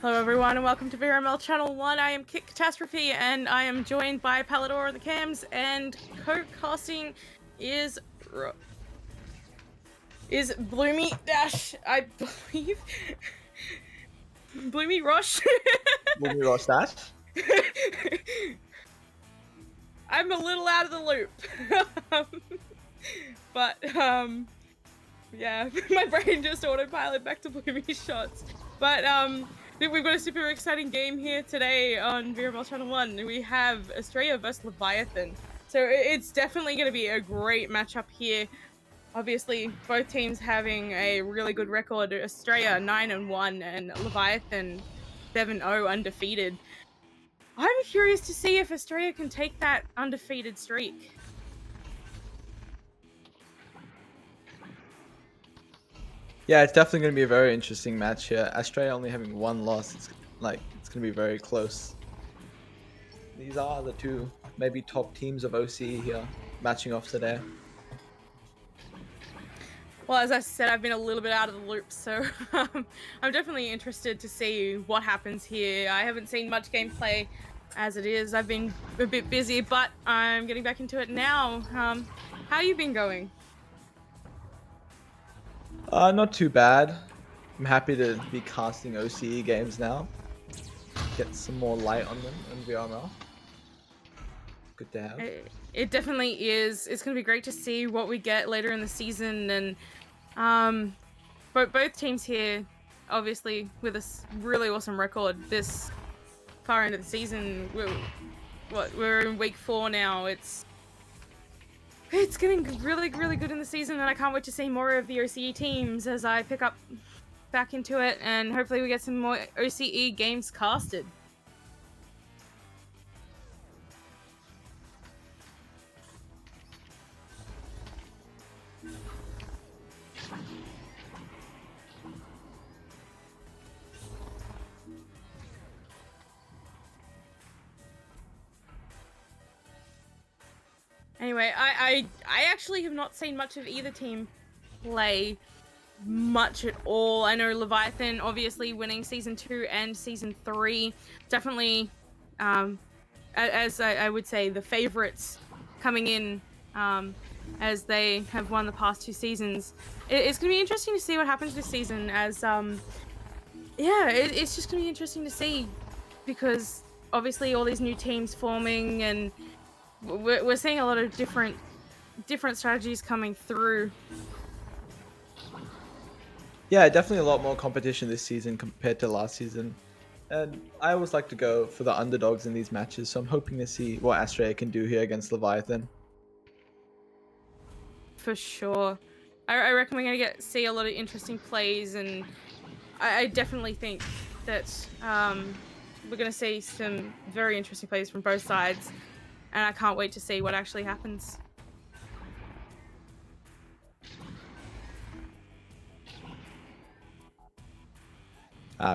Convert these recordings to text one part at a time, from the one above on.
Hello everyone and welcome to VRML Channel 1. I am KitKatastrophe and I am joined by Palidore on the cams, and co-casting is Bloomy Dash, I believe. Bloomy Rosh. Bloomy Rosh Dash? I'm a little out of the loop. But yeah, my brain just autopilot back to Bloomy shots. But we've got a super exciting game here today on VRML Channel 1. We have Astrea versus Leviathan. So it's definitely going to be a great matchup here. Obviously, both teams having a really good record. Astrea 9-1 and Leviathan 7-0 undefeated. I'm curious to see if Astrea can take that undefeated streak. Yeah, it's definitely going to be a very interesting match here. Astrea only having one loss, it's going to be very close. These are the two maybe top teams of OCE here matching off today. Well, as I said, I've been a little bit out of the loop, so I'm definitely interested to see what happens here. I haven't seen much gameplay as it is. I've been a bit busy, but I'm getting back into it now. How you been going? Not too bad. I'm happy to be casting OCE games now. Get some more light on them in VRML. Good to have. It definitely is. It's going to be great to see what we get later in the season, and both teams here, obviously, with a really awesome record this far into the season. We're in week 4 now. It's getting really good in the season, and I can't wait to see more of the OCE teams as I pick up back into it, and hopefully we get some more OCE games casted. Anyway, I actually have not seen much of either team play much at all. I know Leviathan obviously winning Season 2 and Season 3. Definitely, as I would say, the favorites coming in as they have won the past 2 seasons. It's going to be interesting to see what happens this season as, yeah, it's just going to be interesting to see because obviously all these new teams forming, and we're seeing a lot of different strategies coming through. Yeah, definitely a lot more competition this season compared to last season. And I always like to go for the underdogs in these matches, so I'm hoping to see what Astrea can do here against Leviathan. For sure. I reckon we're going to see a lot of interesting plays, and I definitely think that we're going to see some very interesting plays from both sides, and I can't wait to see what actually happens.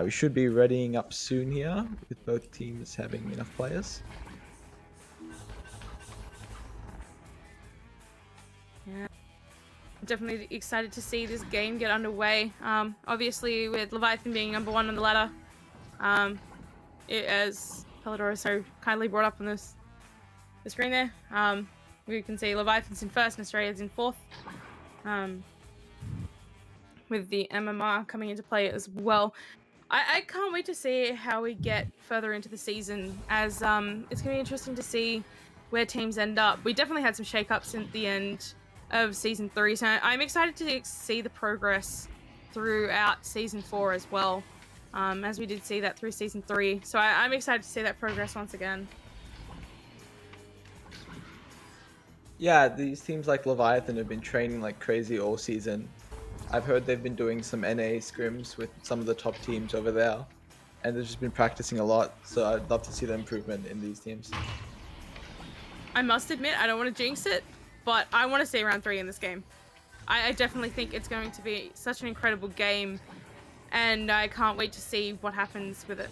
We should be readying up soon here, with both teams having enough players. Yeah, I'm definitely excited to see this game get underway. Obviously, with Leviathan being number 1 on the ladder, as Palidore so kindly brought up on the screen there, we can see Leviathan's in 1st and Astrea's in 4th. With the MMR coming into play as well. I can't wait to see how we get further into the season, as it's going to be interesting to see where teams end up. We definitely had some shake-ups at the end of Season 3, so I'm excited to see the progress throughout Season 4 as well, as we did see that through Season 3. So I'm excited to see that progress once again. Yeah, these teams like Leviathan have been training like crazy all season. I've heard they've been doing some NA scrims with some of the top teams over there, and they've just been practicing a lot, so I'd love to see the improvement in these teams. I must admit, I don't want to jinx it, but I want to see round 3 in this game. I definitely think it's going to be such an incredible game, and I can't wait to see what happens with it.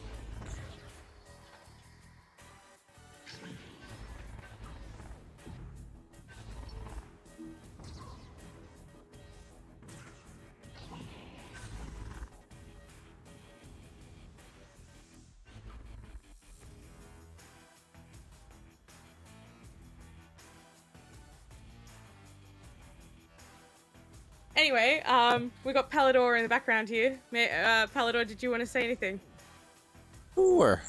Anyway, we got Palidore in the background here. Palidore, did you want to say anything? Sure.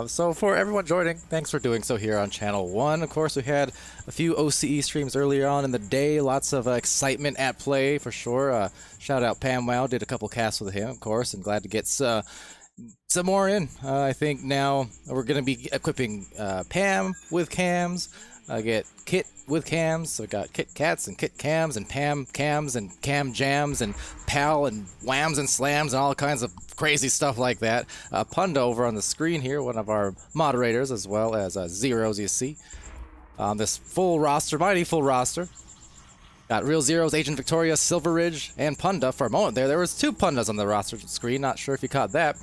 So for everyone joining, thanks for doing so here on Channel 1. Of course, we had a few OCE streams earlier on in the day. Lots of excitement at play, for sure. Shout out Pam Wow, did a couple casts with him, of course, and glad to get some more in. I think now we're going to be equipping Pam with cams, get Kit with cams, so we got Kit Cats and Kit Cams and Pam Cams and Cam Jams and Pal and Whams and Slams and all kinds of crazy stuff like that. Punda over on the screen here, one of our moderators, as well as Zeros you see. On this full roster, mighty full roster. Got Real Zeros, Agent Victoria, Silver Ridge, and Punda. For a moment there was 2 Pundas on the roster screen, not sure if you caught that.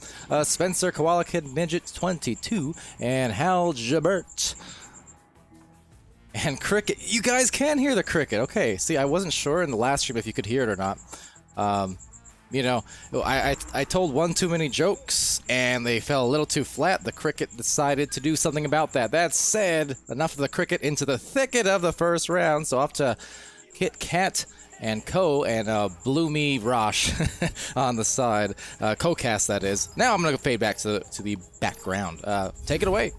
Spencer, Koala Kid, Midget 22, and Hal Jabert. And Cricket. You guys can hear the Cricket. Okay, see, I wasn't sure in the last stream if you could hear it or not. You know, I told one too many jokes, and they fell a little too flat. The Cricket decided to do something about that. That said, enough of the Cricket into the thicket of the first round, so off to Kit Kat and Co. and Bloomy Rosh on the side. Co-cast, that is. Now I'm going to fade back to the background. Take it away.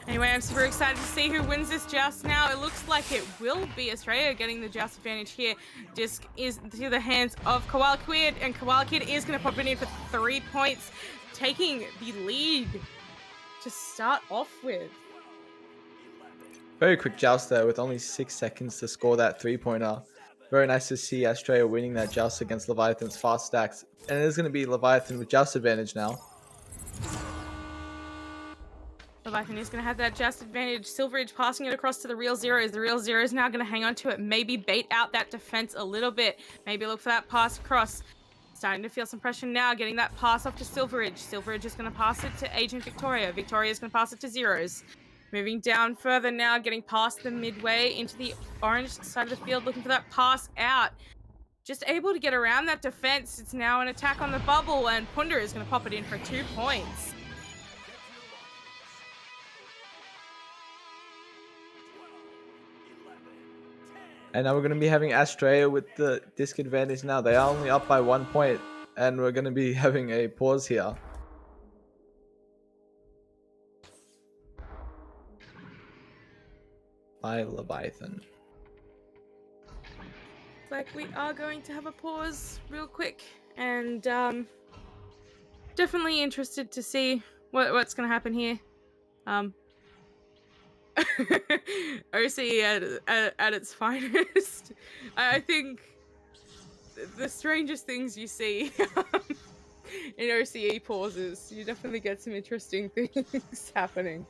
Anyway, I'm super excited to see who wins this joust now. It looks like it will be Astrea getting the joust advantage here. Disc is to the hands of Koala Kid, and Koala Kid is going to pop it in for 3 points, taking the lead to start off with. Very quick joust there with only 6 seconds to score that 3-pointer. Very nice to see Astrea winning that joust against Leviathan's fast stacks. And it is going to be Leviathan with joust advantage now. Leviathan is going to have that just advantage. Silveridge passing it across to the Real Zeros. The Real Zeros now going to hang on to it. Maybe bait out that defense a little bit. Maybe look for that pass across. Starting to feel some pressure now. Getting that pass off to Silveridge. Silveridge is going to pass it to Agent Victoria. Victoria is going to pass it to Zeros. Moving down further now. Getting past the midway into the orange side of the field. Looking for that pass out. Just able to get around that defense. It's now an attack on the bubble. And Punda is going to pop it in for 2 points. And now we're going to be having Astrea with the disc advantage now. They are only up by 1 point, and we're going to be having a pause here. By Leviathan. Looks like we are going to have a pause real quick, and definitely interested to see what's going to happen here. OC at its finest. I think the strangest things you see in OCE pauses, you definitely get some interesting things happening.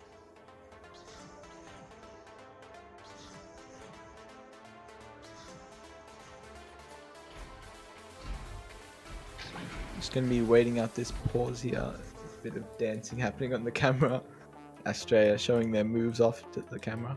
Just going to be waiting out this pause here. A bit of dancing happening on the camera. Astrea showing their moves off to the camera.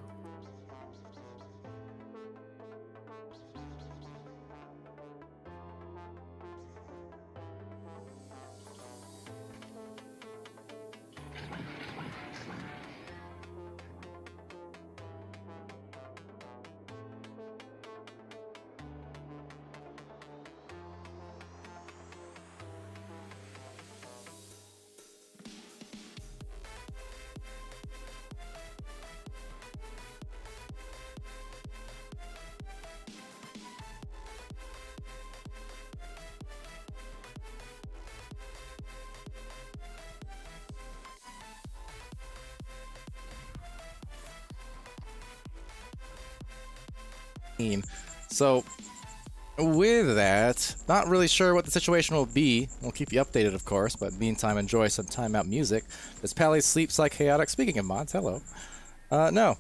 So with that, not really sure what the situation will be. We'll keep you updated, of course, but meantime, enjoy some timeout music. Does Pally sleep like chaotic? Speaking of mods, hello. No,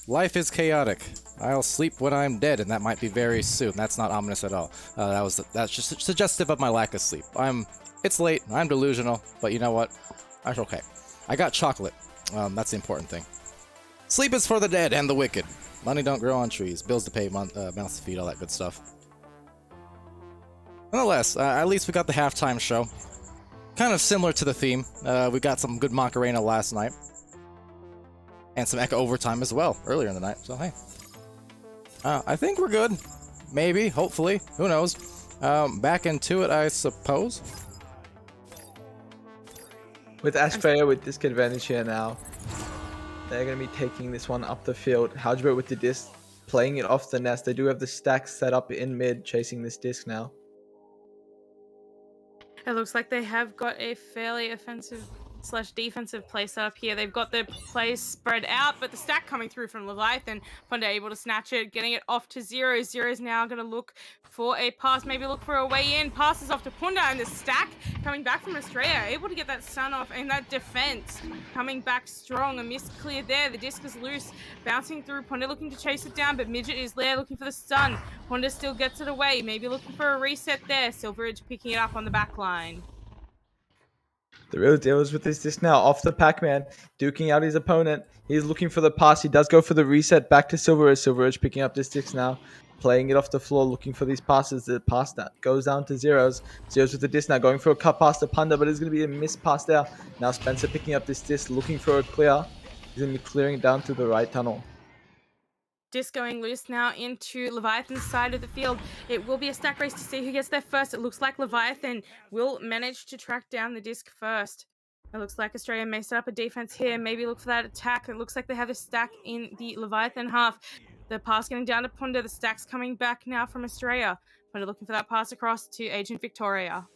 life is chaotic. I'll sleep when I'm dead, and that might be very soon. That's not ominous at all. That's just suggestive of my lack of sleep. It's late. I'm delusional, but you know what? I'm okay. I got chocolate. That's the important thing. Sleep is for the dead and the wicked. Money don't grow on trees. Bills to pay, mouths to feed, all that good stuff. Nonetheless, at least we got the halftime show. Kind of similar to the theme. We got some good Macarena last night. And some Echo overtime as well, earlier in the night. So, hey. I think we're good. maybe, hopefully, who knows. Back into it, I suppose. With Astrea with disc advantage here now, they're going to be taking this one up the field. Halgebert with the disc, playing it off the nest. They do have the stack set up in mid, chasing this disc now. It looks like they have got a fairly offensive / defensive play set up here. They've got their plays spread out, but the stack coming through from Leviathan. Punda able to snatch it, getting it off to Zero. Zero's now going to look for a pass, maybe look for a way in. Passes off to Punda, and the stack coming back from Astrea, able to get that stun off, and that defense coming back strong. A miss cleared there. The disc is loose, bouncing through. Punda looking to chase it down, but Midget is there looking for the stun. Punda still gets it away, maybe looking for a reset there. Silveridge picking it up on the back line. The real deal is with this disc now off the Pac-Man, duking out his opponent. He's looking for the pass. He does go for the reset back to Silveridge. Silveridge picking up this disc now, playing it off the floor, looking for these passes. The pass that goes down to Zeros. Zeros with the disc now, going for a cut pass to Panda, but it's going to be a missed pass there. Now Spencer picking up this disc, looking for a clear. He's going to be clearing it down to the right tunnel. Disc going loose now into Leviathan's side of the field. It will be a stack race to see who gets there first. It looks like Leviathan will manage to track down the disc first. It looks like Astrea may set up a defense here, maybe look for that attack. It looks like they have a stack in the Leviathan half. The pass getting down to Punda. The stack's coming back now from Astrea. Punda looking for that pass across to Agent Victoria.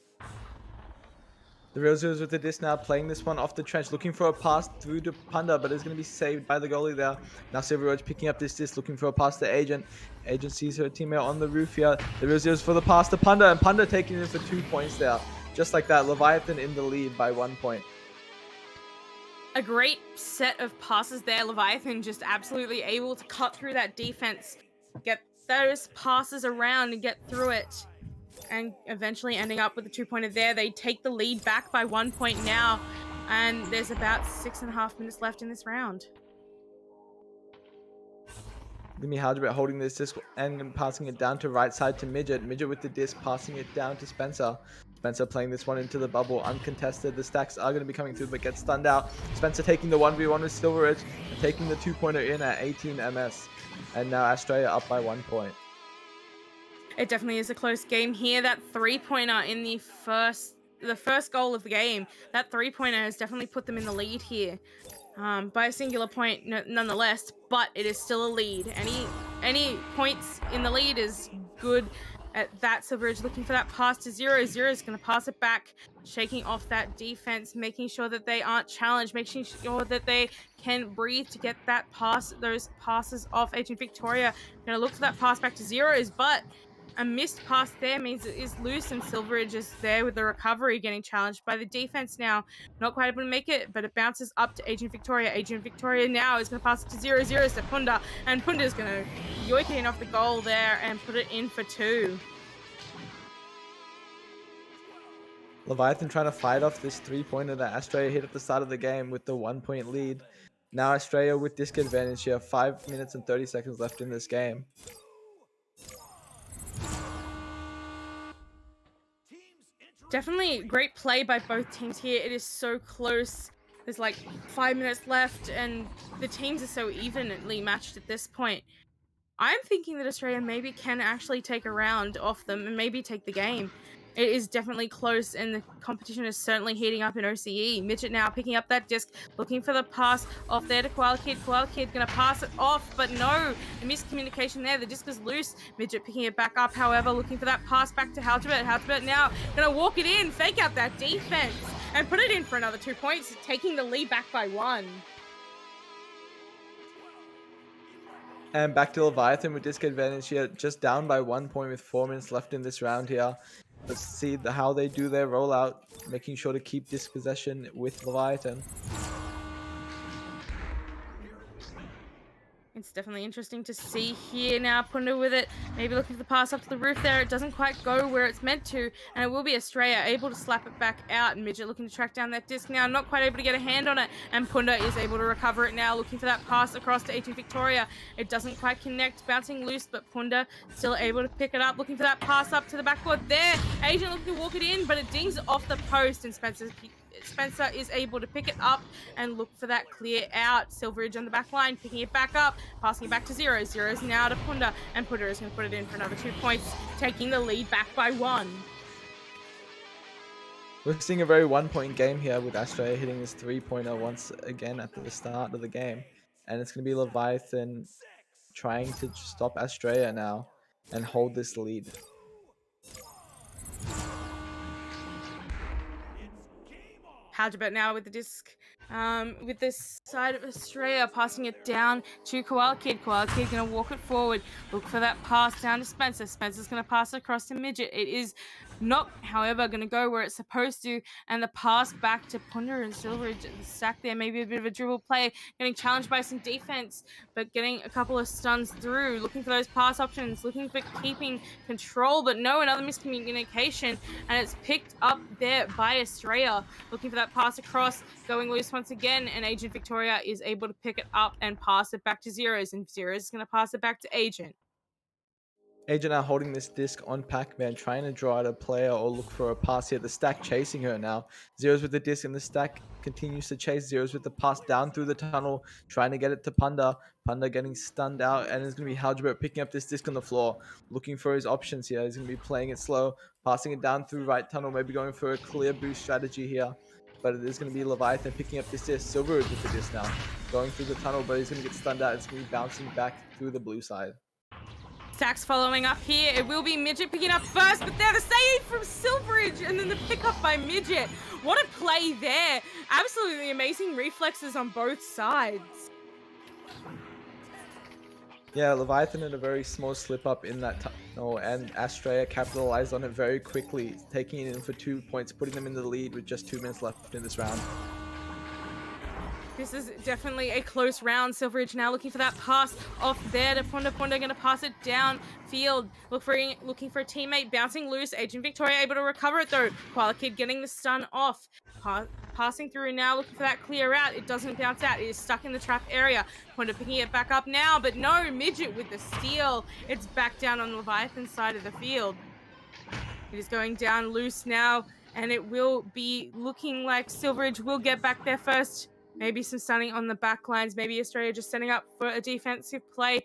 The Real Zeros with the disc now, playing this one off the trench, looking for a pass through to Panda, but it's going to be saved by the goalie there. Now Silveridge picking up this disc, looking for a pass to Agent. Agent sees her teammate on the roof here. The Real Zeros for the pass to Panda, and Panda taking it for 2 points there. Just like that, Leviathan in the lead by 1 point. A great set of passes there. Leviathan just absolutely able to cut through that defense, get those passes around and get through it. And eventually ending up with a 2-pointer there. They take the lead back by 1 point now, and there's about 6.5 minutes left in this round. Gonna be Halgebert holding this disc and passing it down to right side to Midget. Midget with the disc, passing it down to Spencer. Spencer playing this one into the bubble, uncontested. The stacks are going to be coming through, but gets stunned out. Spencer taking the 1v1 with Silveridge, and taking the 2-pointer in at 18 MS. And now Astrea up by 1 point. It definitely is a close game here. That 3-pointer in the first goal of the game, that 3-pointer has definitely put them in the lead here by a singular point nonetheless, but it is still a lead. Any points in the lead is good. At that, Silveridge looking for that pass to Zero. Zero is going to pass it back, shaking off that defense, making sure that they aren't challenged, making sure that they can breathe to get that pass, those passes off. Agent Victoria going to look for that pass back to Zeros, but a missed pass there means it is loose, and Silveridge is there with the recovery, getting challenged by the defense now. Not quite able to make it, but it bounces up to Agent Victoria. Agent Victoria now is going to pass it to Zero. Zero's to Punda, and Punda is going to yoink it in off the goal there and put it in for 2. Leviathan trying to fight off this 3-pointer that Astrea hit at the start of the game with the 1-point lead. Now Astrea with disc advantage here. 5 minutes and 30 seconds left in this game. Definitely great play by both teams here. It is so close. There's like 5 minutes left, and the teams are so evenly matched at this point. I'm thinking that Astrea maybe can actually take a round off them and maybe take the game. It is definitely close, and the competition is certainly heating up in OCE. Midget now picking up that disc, looking for the pass off there to Koala Kid. Koala Kid going to pass it off, but no, the miscommunication there. The disc is loose. Midget picking it back up, however, looking for that pass back to Halgebert. Halgebert now going to walk it in, fake out that defense, and put it in for another 2 points, taking the lead back by 1. And back to Leviathan with disc advantage here, just down by 1 point with 4 minutes left in this round here. Let's see how they do their rollout, making sure to keep disc possession with Leviathan. It's definitely interesting to see here now. Punda with it, maybe looking for the pass up to the roof there. It doesn't quite go where it's meant to, and it will be Astrea able to slap it back out. And Midget looking to track down that disc now, not quite able to get a hand on it, and Punda is able to recover it now, looking for that pass across to Agent Victoria. It doesn't quite connect, bouncing loose, but Punda still able to pick it up, looking for that pass up to the backboard there. Agent looking to walk it in, but it dings off the post, and Spencer Spencer is able to pick it up and look for that clear out. Silveridge on the back line, picking it back up, passing it back to Zero. Zero's now to Punda, and Punda is going to put it in for another 2 points, taking the lead back by 1. We're seeing a very 1-point game here with Astrea hitting his 3-pointer once again at the start of the game. And it's going to be Leviathan trying to stop Astrea now and hold this lead. Hajibet now with the disc, with this side of Astrea, passing it down to Koala Kid. Koala Kid going to walk it forward, look for that pass down to Spencer. Spencer's going to pass it across to Midget. It is not, however, going to go where it's supposed to, and the pass back to Ponder and Silveridge at the stack there. Maybe a bit of a dribble play, getting challenged by some defense, but getting a couple of stuns through, looking for those pass options, looking for keeping control, but no, another miscommunication, and it's picked up there by Astrea, looking for that pass across, going loose once again, and Agent Victoria is able to pick it up and pass it back to Zeros, and Zeros is going to pass it back to Agent. Agent now holding this disc on Pac-Man, trying to draw out a player or look for a pass here. The stack chasing her now. Zeros with the disc, and the stack continues to chase. Zeros with the pass down through the tunnel, trying to get it to Punda. Punda getting stunned out, and it's going to be Halgebert picking up this disc on the floor, looking for his options here. He's going to be playing it slow, passing it down through right tunnel, maybe going for a clear boost strategy here. But it is going to be Leviathan picking up this disc. Silveridge with the disc now, going through the tunnel, but he's going to get stunned out. It's going to be bouncing back through the blue side. Stacks following up here. It will be Midget picking up first, but there the save from Silveridge, and then the pickup by Midget. What a play there. Absolutely amazing reflexes on both sides. Yeah, Leviathan had a very small slip up in that tunnel, and Astrea capitalized on it very quickly, taking it in for 2 points, putting them in the lead with just 2 minutes left in this round. This is definitely a close round. Silveridge now looking for that pass off there to Punda. Punda going to pass it downfield. Looking for a teammate, bouncing loose. Agent Victoria able to recover it though. Koala Kid getting the stun off. Passing through now, looking for that clear out. It doesn't bounce out. It is stuck in the trap area. Punda picking it back up now, but no, Midget with the steal. It's back down on Leviathan's side of the field. It is going down loose now, and it will be looking like Silveridge will get back there first. Maybe some stunning on the back lines. Maybe Astrea just setting up for a defensive play.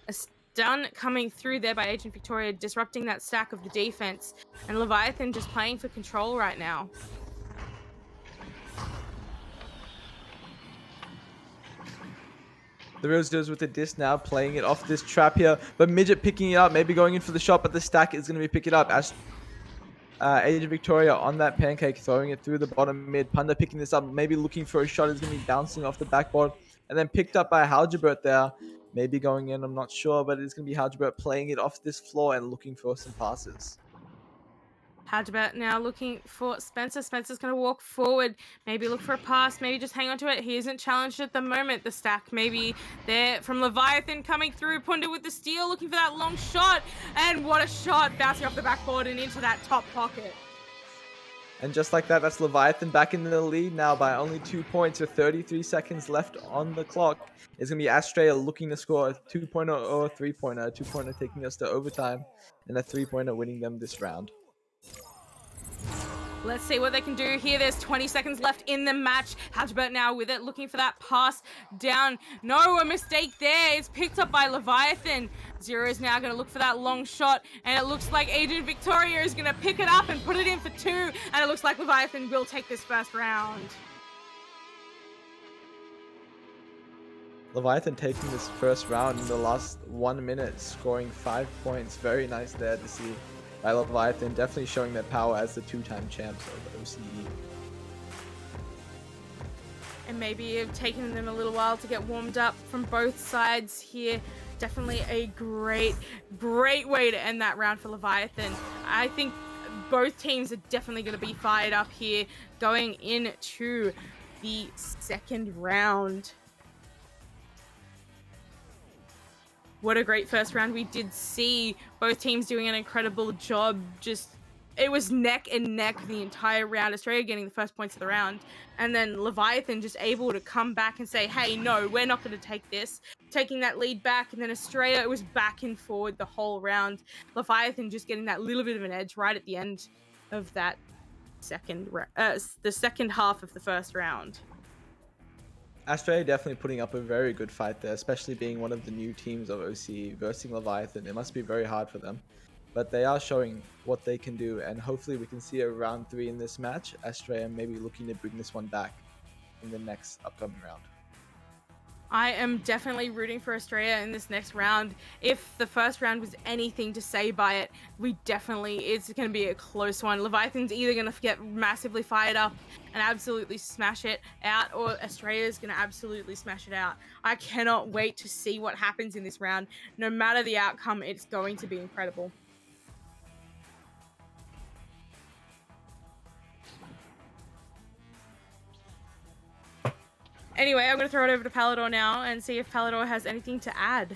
A stun coming through there by Agent Victoria, disrupting that stack of the defense. And Leviathan just playing for control right now. The Real Zeros with the disc now, playing it off this trap here. But Midget picking it up, maybe going in for the shot, but the stack is going to be picking it up. As Agent Victoria on that pancake, throwing it through the bottom mid. Punda picking this up, maybe looking for a shot. Is going to be bouncing off the backboard. And then picked up by Halgebert there. Maybe going in, I'm not sure. But it's going to be Halgebert playing it off this floor and looking for some passes. Hajibet now looking for Spencer. Spencer's going to walk forward, maybe look for a pass, maybe just hang on to it. He isn't challenged at the moment. The stack maybe there from Leviathan coming through. Punda with the steal, looking for that long shot. And what a shot, bouncing off the backboard and into that top pocket. And just like that, that's Leviathan back in the lead now by only 2 points with 33 seconds left on the clock. It's going to be Astrea looking to score a 2-pointer or a 3-pointer. A 2-pointer taking us to overtime, and a 3-pointer winning them this round. Let's see what they can do here. There's 20 seconds left in the match. Hajibert now with it, looking for that pass down. No, a mistake there. It's picked up by Leviathan. Zero is now going to look for that long shot, and it looks like Agent Victoria is going to pick it up and put it in for 2, and it looks like Leviathan will take this first round. Leviathan taking this first round in the last 1 minute, scoring 5 points. Very nice there to see by Leviathan, definitely showing their power as the 2-time champs of OCE. And maybe it's taken them a little while to get warmed up from both sides here. Definitely a great way to end that round for Leviathan. I think both teams are definitely going to be fired up here going into the second round. What a great first round we did see. Both teams doing an incredible job. It was neck and neck the entire round. Astrea getting the first points of the round. And then Leviathan just able to come back and say, hey, no, we're not going to take this. Taking that lead back. And then Astrea, it was back and forward the whole round. Leviathan just getting that little bit of an edge right at the end of that the second half of the first round. Astrea definitely putting up a very good fight there, especially being one of the new teams of OCE versus Leviathan. It must be very hard for them. But they are showing what they can do, and hopefully we can see a round 3 in this match. Astrea maybe looking to bring this one back in the next upcoming round. I am definitely rooting for Astrea in this next round. If the first round was anything to say by it, it's going to be a close one. Leviathan's either going to get massively fired up and absolutely smash it out, or Astrea's going to absolutely smash it out. I cannot wait to see what happens in this round. No matter the outcome, it's going to be incredible. Anyway, I'm going to throw it over to Palidore now and see if Palidore has anything to add.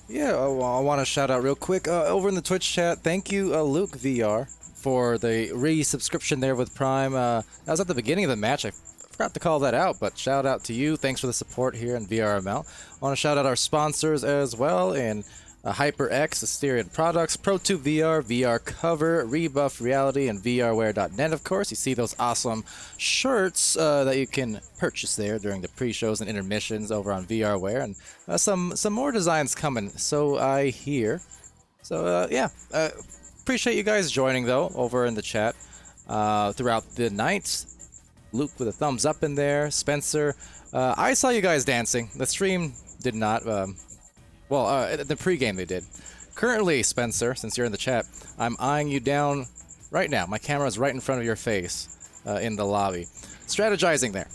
Yeah, I want to shout out real quick over in the Twitch chat. Thank you, Luke VR, for the resubscription there with Prime. That was at the beginning of the match. I forgot to call that out, but shout out to you. Thanks for the support here in VRML. I want to shout out our sponsors as well, and HyperX, Astrea Products, ProTube VR, VR Cover, Rebuff Reality, and VRware.net, of course. You see those awesome shirts that you can purchase there during the pre-shows and intermissions over on VRware, and some more designs coming, so I hear. So, yeah, appreciate you guys joining, though, over in the chat throughout the night. Luke with a thumbs up in there. Spencer, I saw you guys dancing. The stream did not. The pregame they did. Currently, Spencer, since you're in the chat, I'm eyeing you down right now. My camera's right in front of your face in the lobby. Strategizing there.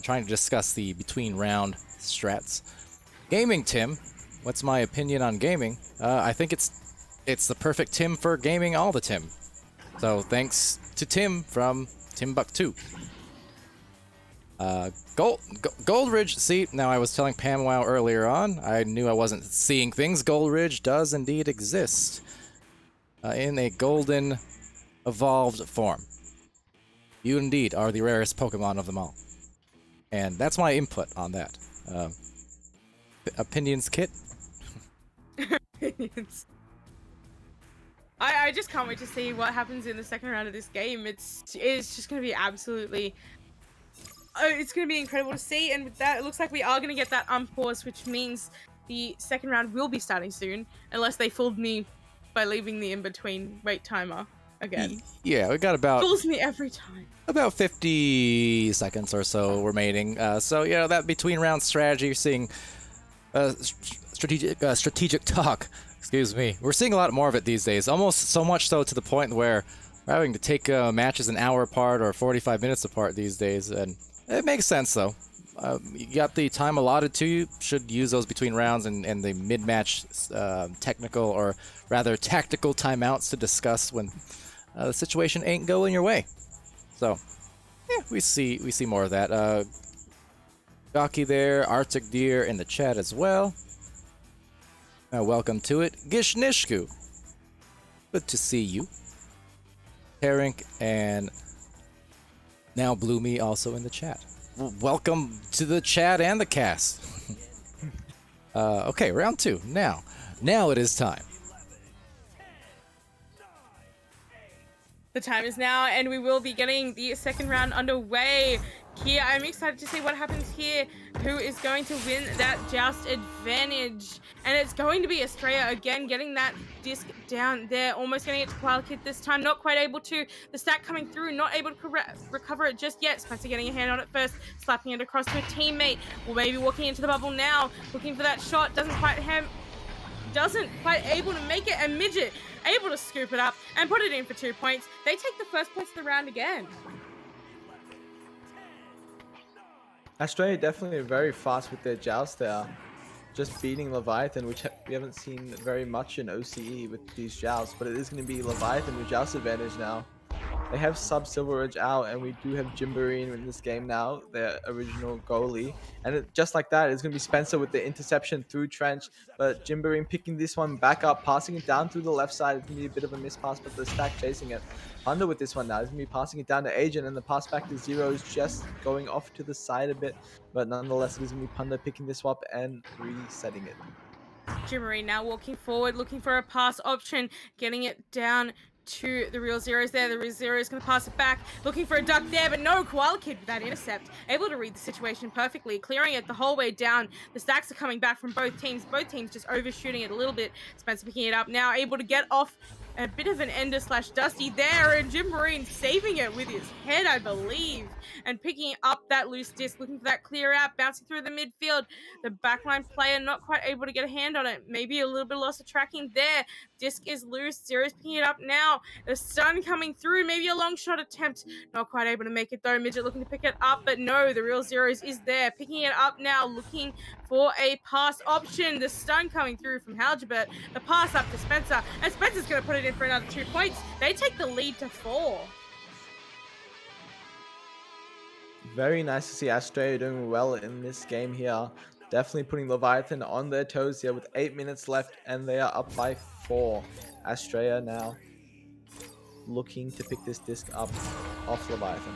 Trying to discuss the between round strats. Gaming, Tim. What's my opinion on gaming? I think it's the perfect Tim for gaming all the Tim. So thanks to Tim from Timbuktu. Goldridge, see, now I was telling Pam Wow earlier on, I knew I wasn't seeing things. Goldridge does indeed exist in a golden evolved form. You indeed are the rarest Pokemon of them all. And that's my input on that. Opinions, Kit? Opinions. I just can't wait to see what happens in the second round of this game. It's just going to be absolutely... it's going to be incredible to see, and with that, it looks like we are going to get that unpause, which means the second round will be starting soon, unless they fooled me by leaving the in-between wait timer again. Yeah, we got about... Fools me every time. About 50 seconds or so remaining. So, yeah, that between round strategy, you're seeing strategic talk. Excuse me. We're seeing a lot more of it these days, almost so much so to the point where we're having to take matches an hour apart or 45 minutes apart these days, and it makes sense, though. You got the time allotted to you. Should use those between rounds and the mid-match technical, or rather tactical timeouts to discuss when the situation ain't going your way. So, yeah, we see more of that. Gaki there, Arctic Deer in the chat as well. Welcome to it. Gishnishku. Good to see you. Herink and now Bloomy also in the chat. Welcome to the chat and the cast. Okay, round 2. Now it is time. The time is now, and we will be getting the second round underway. Here, I'm excited to see what happens here. Who is going to win that joust advantage? And it's going to be Astrea again, getting that disc down there, almost getting it to Qualkid this time. Not quite able to. The stack coming through, not able to recover it just yet. Spencer getting a hand on it first, slapping it across to a teammate. Or maybe walking into the bubble now, looking for that shot. Doesn't quite able to make it, and Midget able to scoop it up and put it in for 2 points. They take the first points of the round again. Astrea definitely very fast with their joust there. Just beating Leviathan, which we haven't seen very much in OCE with these jousts, but it is going to be Leviathan with joust advantage now. They have Sub-Silver Ridge out, and we do have Jimberine in this game now, their original goalie. And just like that, it's going to be Spencer with the interception through Trench, but Jimberine picking this one back up, passing it down through the left side. It's going to be a bit of a miss pass, but the stack chasing it. Punda with this one now. He's going to be passing it down to Agent, and the pass back to Zero is just going off to the side a bit. But nonetheless, it is going to be Punda picking this up and resetting it. Jimmerine now walking forward, looking for a pass option, getting it down to the Real Zeros there. The Real Zeros going to pass it back, looking for a duck there, but no, Koala Kid with that intercept, able to read the situation perfectly, clearing it the whole way down. The stacks are coming back from both teams just overshooting it a little bit. Spencer picking it up now, able to get off a bit of an ender slash dusty there, and Jim Marine saving it with his head, I believe, and picking up that loose disc, looking for that clear out, bouncing through the midfield. The backline player not quite able to get a hand on it, maybe a little bit loss of tracking there. Disc is loose, Zero's picking it up now. The stun coming through, maybe a long shot attempt, not quite able to make it though. Midget looking to pick it up, but no, the Real Zeros is there, picking it up now, looking for a pass option. The stun coming through from Halgebert, the pass up to Spencer, and Spencer's going to put it in for another 2 points. They take the lead to 4. Very nice to see Astrea doing well in this game here. Definitely putting Leviathan on their toes here with 8 minutes left, and they are up by 4. Astrea now looking to pick this disc up off Leviathan.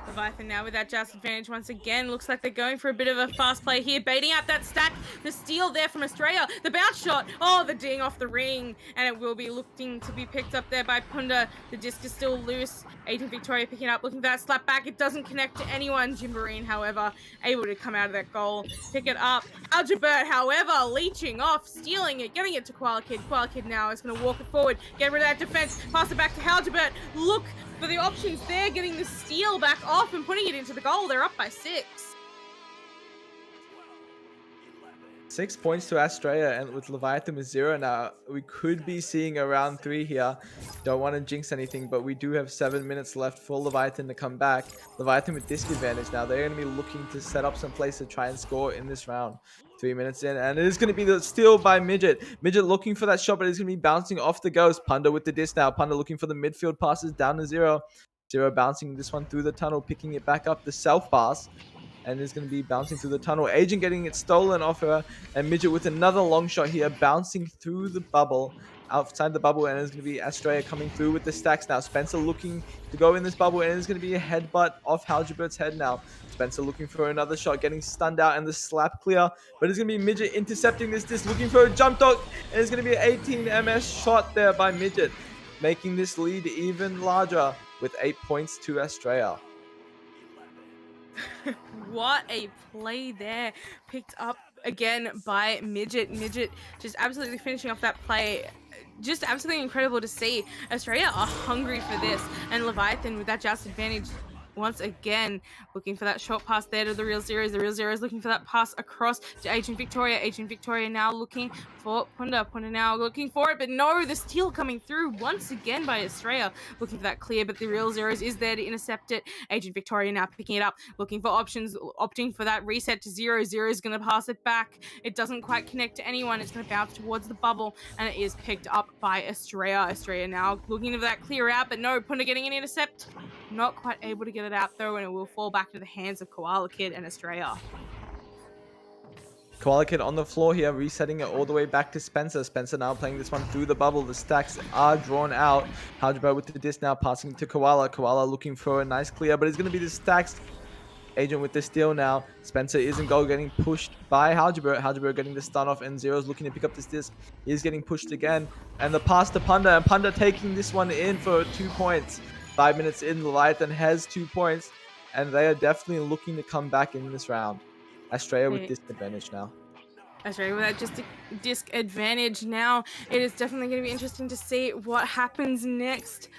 Leviathan now with that just advantage once again. Looks like they're going for a bit of a fast play here, baiting out that stack. The steal there from Astrea. The bounce shot. Oh, the ding off the ring. And it will be looking to be picked up there by Punda. The disc is still loose. Agent Victoria picking up, looking for that slap back. It doesn't connect to anyone. Jimbarine, however, able to come out of that goal. Pick it up. Algebert, however, leeching off, stealing it, getting it to Koala Kid. Koala Kid now is going to walk it forward, get rid of that defense, pass it back to Algebert. Look for the options there, getting the steal back off and putting it into the goal. They're up by 6. 6 points to Astrea, and with Leviathan with 0 now, we could be seeing a round 3 here. Don't want to jinx anything, but we do have 7 minutes left for Leviathan to come back. Leviathan with disc advantage now. They're going to be looking to set up some place to try and score in this round. 3 minutes in, and it is going to be the steal by Midget. Midget looking for that shot, but it's going to be bouncing off the ghost. Punda with the disc now. Punda looking for the midfield passes down to Zero. Zero bouncing this one through the tunnel, picking it back up. The self pass, and is going to be bouncing through the tunnel. Agent getting it stolen off her, and Midget with another long shot here, bouncing through the bubble, outside the bubble, and it's going to be Astrea coming through with the stacks now. Spencer looking to go in this bubble, and it's going to be a headbutt off Halgebert's head now. Spencer looking for another shot, getting stunned out, and the slap clear, but it's going to be Midget intercepting this disc, looking for a jump dog, and it's going to be an 18 ms shot there by Midget, making this lead even larger with 8 points to Astrea. What a play there, picked up again by Midget. Midget just absolutely finishing off that play. Just absolutely incredible to see. Astrea are hungry for this, and Leviathan with that just advantage once again, looking for that short pass there to the Real Zeros. The Real Zeros looking for that pass across to Agent Victoria. Agent Victoria now looking for Punda. Punda now looking for it, but no, the steal coming through once again by Astrea. Looking for that clear, but the Real Zeros is there to intercept it. Agent Victoria now picking it up, looking for options, opting for that reset to Zero. Zero is going to pass it back. It doesn't quite connect to anyone. It's going to bounce towards the bubble, and it is picked up by Astrea. Astrea now looking for that clear out, but no, Punda getting an intercept. Not quite able to get it out though, and it will fall back into the hands of Koala Kid and Astrea. Koala Kid on the floor here, resetting it all the way back to Spencer. Spencer now playing this one through the bubble. The stacks are drawn out. Halgebert with the disc now passing to Koala. Koala looking for a nice clear, but it's going to be the stacks. Agent with the steal now. Spencer is in goal, getting pushed by Halgebert. Halgebert getting the stun off, and Zero's looking to pick up this disc. He's getting pushed again, and the pass to Punda, and Punda taking this one in for 2 points. 5 minutes in, Leviathan has 2 points, and they are definitely looking to come back in this round. Astrea with disc advantage now. Astrea with that just disc advantage now. It is definitely going to be interesting to see what happens next.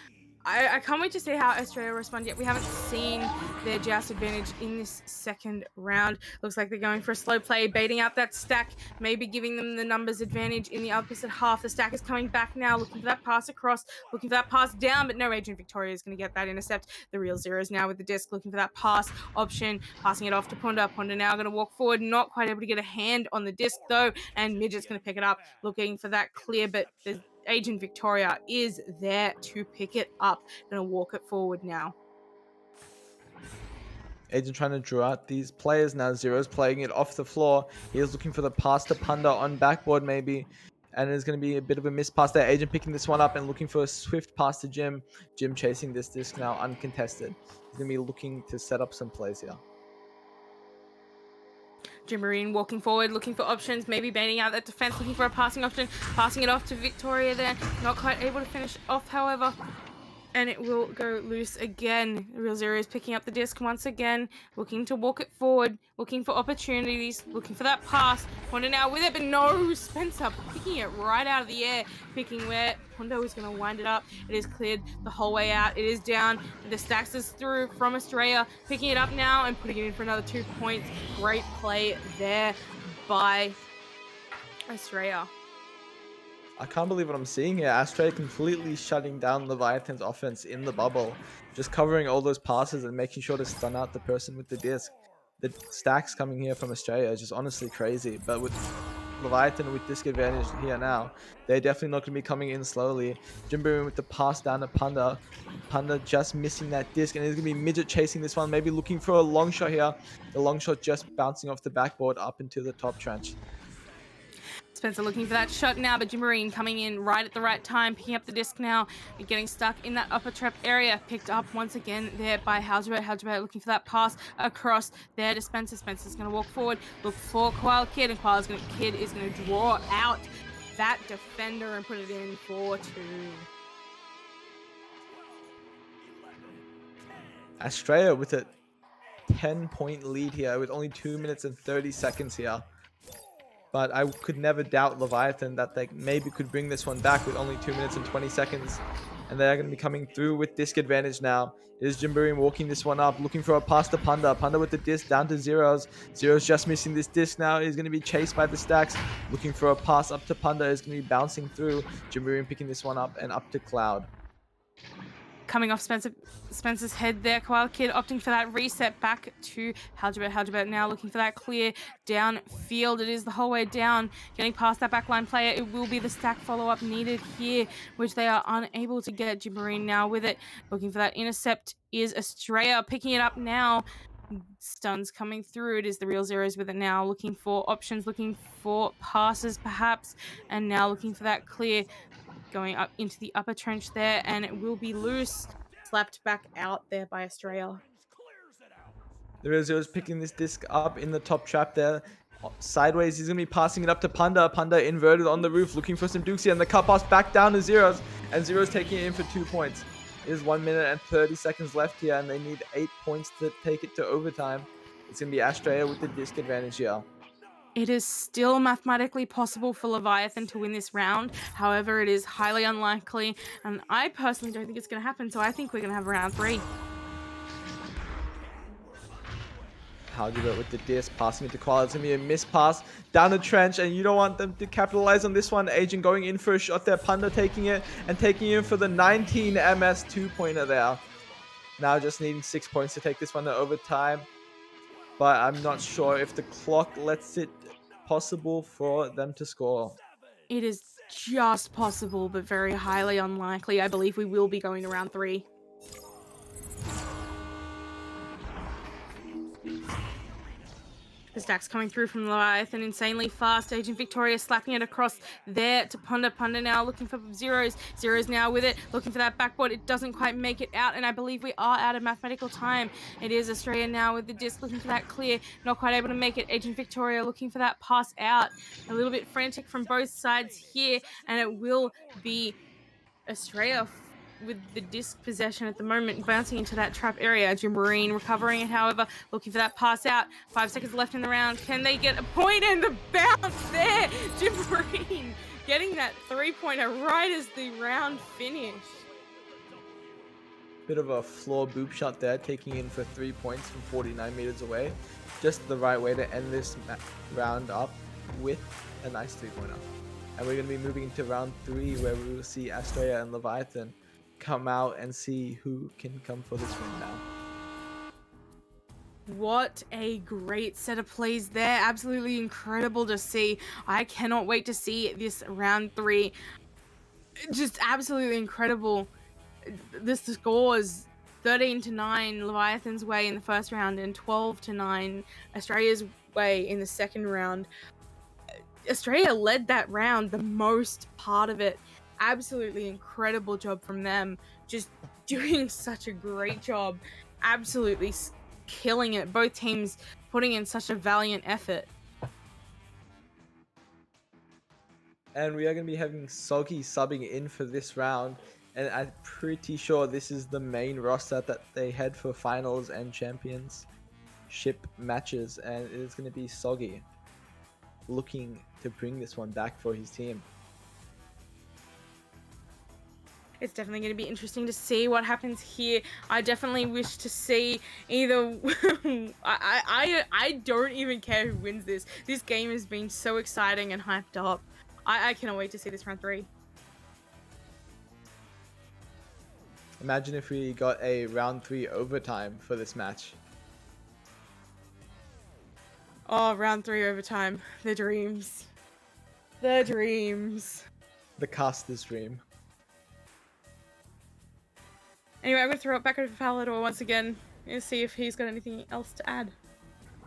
I can't wait to see how Astrea respond yet. We haven't seen their joust advantage in this second round. Looks like they're going for a slow play, baiting out that stack, maybe giving them the numbers advantage in the opposite half. The stack is coming back now, looking for that pass across, looking for that pass down, but no, Agent Victoria is going to get that intercept. The Real Zeros now with the disc, looking for that pass option, passing it off to Punda. Punda now going to walk forward, not quite able to get a hand on the disc though, and Midget's going to pick it up, looking for that clear, but the Agent Victoria is there to pick it up. Gonna walk it forward now. Agent trying to draw out these players now. Zero's playing it off the floor. He is looking for the pass to Punda on backboard maybe. And there's going to be a bit of a missed pass there. Agent picking this one up and looking for a swift pass to Jim. Jim chasing this disc now uncontested. He's going to be looking to set up some plays here. Jimmerine walking forward, looking for options, maybe baiting out that defense, looking for a passing option, passing it off to Victoria there. Not quite able to finish off, however. And it will go loose again. Real Zero is picking up the disc once again, looking to walk it forward, looking for opportunities, looking for that pass. Honda now with it, but no, Spencer picking it right out of the air, picking where Honda is going to wind it up. It is cleared the whole way out. It is down. The stacks is through from Astrea, picking it up now and putting it in for another 2 points. Great play there by Astrea. I can't believe what I'm seeing here. Astrea completely shutting down Leviathan's offense in the bubble. Just covering all those passes and making sure to stun out the person with the disc. The stacks coming here from Astrea is just honestly crazy. But with Leviathan with disc advantage here now, they're definitely not going to be coming in slowly. Jimbo with the pass down to Panda. Panda just missing that disc, and he's going to be Midget chasing this one, maybe looking for a long shot here. The long shot just bouncing off the backboard up into the top trench. Spencer looking for that shot now, but Jimmerine coming in right at the right time, picking up the disc now, and getting stuck in that upper trap area. Picked up once again there by Halgebert. Halgebert looking for that pass across there to Spencer. Spencer's going to walk forward, look for Koala Kid, and Kid is going to draw out that defender and put it in for 2. Astrea with a 10-point lead here with only 2 minutes and 30 seconds here. But I could never doubt Leviathan that they maybe could bring this one back with only 2 minutes and 20 seconds. And they're going to be coming through with disc advantage now. It is Jimburin walking this one up, looking for a pass to Panda. Panda with the disc down to Zeros. Zeros just missing this disc now. He's going to be chased by the stacks. Looking for a pass up to Panda. Is going to be bouncing through. Jimburin picking this one up and up to Cloud. Coming off Spencer's head there, Koala Kid opting for that reset back to Halgebert. Halgebert now looking for that clear downfield. It is the whole way down, getting past that backline player. It will be the stack follow-up needed here, which they are unable to get. Jimmerine now with it, looking for that intercept is Astrea, picking it up now. Stuns coming through. It is the Real Zeros with it now, looking for options, looking for passes perhaps, and now looking for that clear. Going up into the upper trench there, and it will be loose. Slapped back out there by Astrea. The Real Zero's picking this disc up in the top trap there. Sideways, he's going to be passing it up to Panda. Panda inverted on the roof, looking for some Dukesy, and the cut pass back down to Zeros. And Zeros taking it in for 2 points. It is 1 minute and 30 seconds left here, and they need 8 points to take it to overtime. It's going to be Astrea with the disc advantage here. It is still mathematically possible for Leviathan to win this round. However, it is highly unlikely, and I personally don't think it's going to happen, so I think we're going to have round 3. Halgebert with the disc, passing it to Koala. It's going to be a miss pass down the trench, and you don't want them to capitalize on this one. Agent going in for a shot there. Panda taking it, and taking in for the 19 MS 2-pointer there. Now just needing 6 points to take this one to overtime. But I'm not sure if the clock lets it possible for them to score. It is just possible, but very highly unlikely. I believe we will be going to round 3. The stacks coming through from Leviathan insanely fast. Agent Victoria slapping it across there to Panda. Panda now looking for Zeros. Zeros now with it, looking for that backboard. It doesn't quite make it out, and I believe we are out of mathematical time. It is Astrea now with the disc, looking for that clear. Not quite able to make it. Agent Victoria looking for that pass out. A little bit frantic from both sides here, and it will be Astrea with the disc possession at the moment, bouncing into that trap area. Jimmerine recovering it, however, looking for that pass out. 5 seconds left in the round. Can they get a point? And the bounce there! Jimmerine getting that 3-pointer right as the round finished. Bit of a floor boop shot there, taking in for 3 points from 49 meters away. Just the right way to end this round up with a nice 3-pointer. And we're going to be moving into round 3, where we will see Astrea and Leviathan come out and see who can come for this win now. What a great set of plays there. Absolutely incredible to see. I cannot wait to see this round 3. Just absolutely incredible. The scores 13-9 Leviathan's way in the first round and 12-9 Astrea's way in the second round. Astrea led that round the most part of it. Absolutely incredible job from them. Just doing such a great job. Absolutely killing it. Both teams putting in such a valiant effort. And we are going to be having Soggy subbing in for this round. And I'm pretty sure this is the main roster that they head for finals and championship matches. And it is going to be Soggy looking to bring this one back for his team. It's definitely going to be interesting to see what happens here. I definitely wish to see either. I don't even care who wins this. This game has been so exciting and hyped up. I cannot wait to see this round 3. Imagine if we got a round 3 overtime for this match. Oh, round 3 overtime. The dreams. The dreams. The caster's dream. Anyway, I'm going to throw it back over to Palidore once again and see if he's got anything else to add.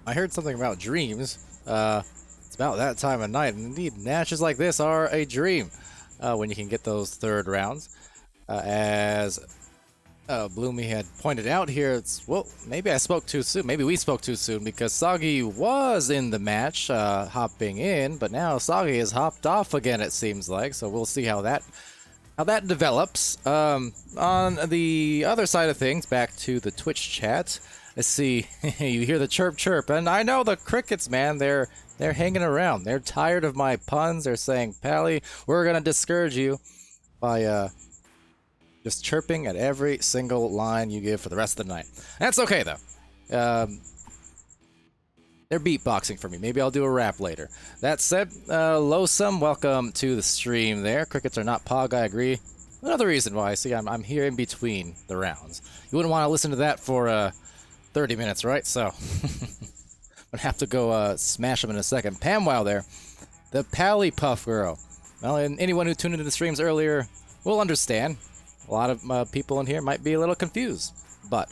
I heard something about dreams. It's about that time of night, and indeed, matches like this are a dream when you can get those third rounds. As Bloomy had pointed out here, well, maybe I spoke too soon. Maybe we spoke too soon because Soggy was in the match, hopping in, but now Soggy has hopped off again, it seems like. So we'll see how that develops. On the other side of things, back to the Twitch chat. Let's see, you hear the chirp chirp, and I know the crickets, man, they're hanging around. They're tired of my puns. They're saying, Pally, we're gonna discourage you by just chirping at every single line you give for the rest of the night. That's okay though. They're beatboxing for me. Maybe I'll do a rap later. That said, Losum, welcome to the stream there. Crickets are not Pog, I agree. Another reason why, see, I'm here in between the rounds. You wouldn't want to listen to that for 30 minutes, right? So, I'm gonna have to go smash them in a second. Pamwow there, the Pally Puff girl. Well, and anyone who tuned into the streams earlier will understand. A lot of people in here might be a little confused, but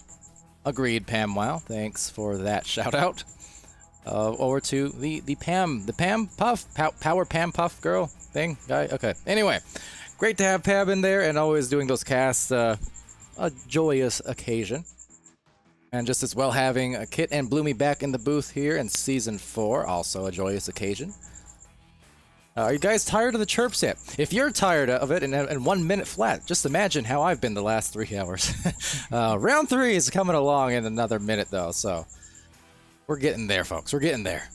agreed, Pamwow. Thanks for that shout out. Over to the Pam Puff, Power Pam Puff girl thing, guy. Okay. Anyway, great to have Pam in there and always doing those casts. A joyous occasion. And just as well having Kit and Bloomy back in the booth here in Season 4, also a joyous occasion. Are you guys tired of the chirps yet? If you're tired of it in 1 minute flat, just imagine how I've been the last 3 hours. Round 3 is coming along in another minute though, so we're getting there, folks. We're getting there.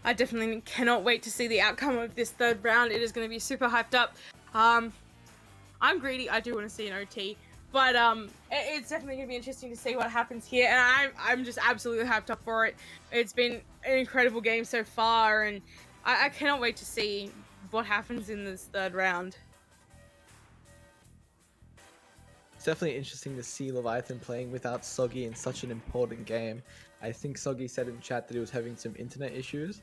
I definitely cannot wait to see the outcome of this third round. It is going to be super hyped up. I'm greedy. I do want to see an OT. But it's definitely going to be interesting to see what happens here. And I'm just absolutely hyped up for it. It's been an incredible game so far. And I cannot wait to see what happens in this third round. It's definitely interesting to see Leviathan playing without Soggy in such an important game. I think Soggy said in chat that he was having some internet issues.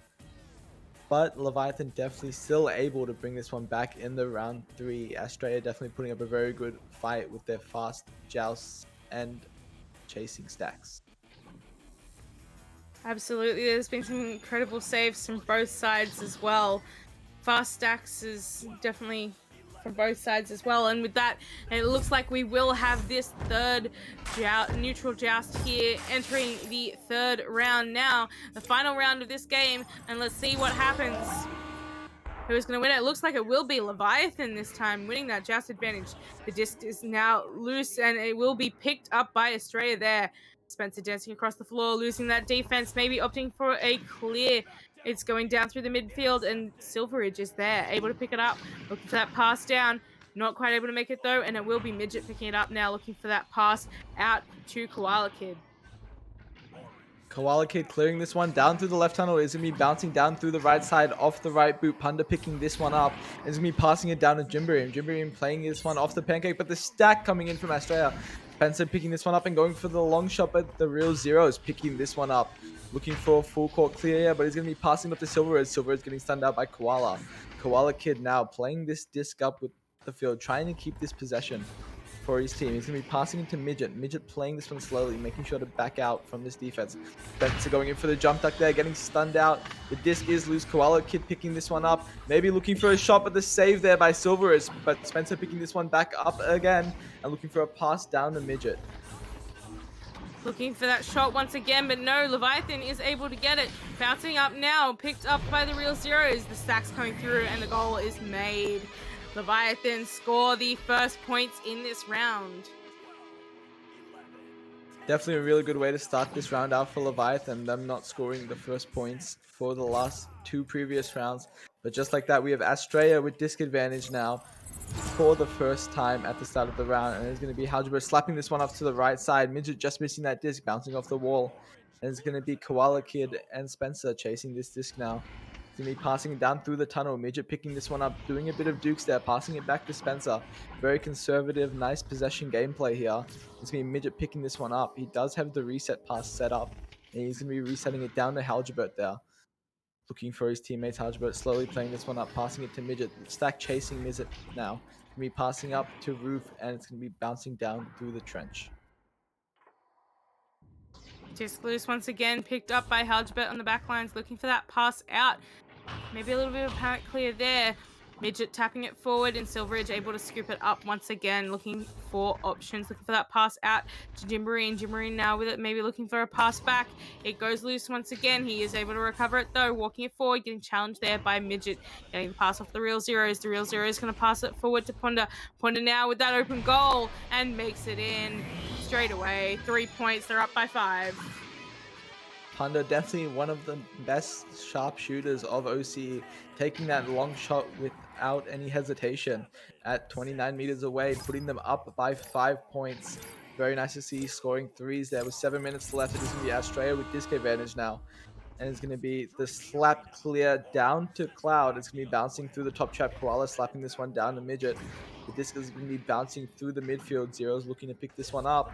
But Leviathan definitely still able to bring this one back in the round 3. Astrea definitely putting up a very good fight with their fast jousts and chasing stacks. Absolutely, there's been some incredible saves from both sides as well. Fast stacks is definitely from both sides as well, and with that, it looks like we will have this third neutral joust here entering the third round now, the final round of this game, and let's see what happens. Who's going to win it? It looks like it will be Leviathan this time, winning that joust advantage. The disc is now loose, and it will be picked up by Astrea there. Spencer dancing across the floor, losing that defense, maybe opting for a clear. It's going down through the midfield, and Silveridge is there, able to pick it up, looking for that pass down. Not quite able to make it though, and it will be Midget picking it up now, looking for that pass out to Koala Kid. Koala Kid clearing this one down through the left tunnel. Is going to be bouncing down through the right side off the right boot. Panda picking this one up. Is going to be passing it down to Jimberium. Jimberium playing this one off the pancake, but the stack coming in from Astrea. Spencer picking this one up and going for the long shot, but the real Zero's picking this one up. Looking for a full court clear here, but he's going to be passing up to Silveridge. Silveridge getting stunned out by Koala. Koala Kid now playing this disc up with the field, trying to keep this possession for his team. He's going to be passing into Midget. Midget playing this one slowly, making sure to back out from this defense. Spencer going in for the jump duck there, getting stunned out. The disc is loose. Koala Kid picking this one up. Maybe looking for a shot, but the save there by Silveridge. But Spencer picking this one back up again and looking for a pass down to Midget. Looking for that shot once again, but no, Leviathan is able to get it. Bouncing up now, picked up by the Real Zeros. The stacks coming through and the goal is made. Leviathan score the first points in this round. Definitely a really good way to start this round out for Leviathan, them not scoring the first points for the last 2 previous rounds. But just like that, we have Astrea with disc advantage now for the first time at the start of the round. And it's going to be Halgebert slapping this one off to the right side. Midget just missing that disc, bouncing off the wall. And it's going to be Koala Kid and Spencer chasing this disc now. It's going to be passing it down through the tunnel. Midget picking this one up, doing a bit of dukes there, passing it back to Spencer. Very conservative, nice possession gameplay here. It's going to be Midget picking this one up. He does have the reset pass set up, and he's going to be resetting it down to Halgebert there. Looking for his teammates, Halgebert slowly playing this one up, passing it to Midget. Stack chasing Midget now. Going to be passing up to Roof, and it's going to be bouncing down through the trench. Disc loose once again, picked up by Halgebert on the back lines, looking for that pass out. Maybe a little bit of panic clear there. Midget tapping it forward, and Silveridge able to scoop it up once again, looking for options, looking for that pass out to Jimberine. Jimberine now with it, maybe looking for a pass back. It goes loose once again. He is able to recover it though, walking it forward, getting challenged there by Midget, getting the pass off the Real Zeros. The Real Zeros going to pass it forward to Ponder. Ponder now with that open goal and makes it in straight away. 3 points, they're up by 5. Panda definitely one of the best sharpshooters of OCE, taking that long shot without any hesitation at 29 meters away, putting them up by 5 points. Very nice to see scoring threes there with 7 minutes left. It is going to be Astrea with disc advantage now. And it's going to be the slap clear down to Cloud. It's going to be bouncing through the top trap. Koala slapping this one down to Midget. The disc is going to be bouncing through the midfield. Zero's looking to pick this one up.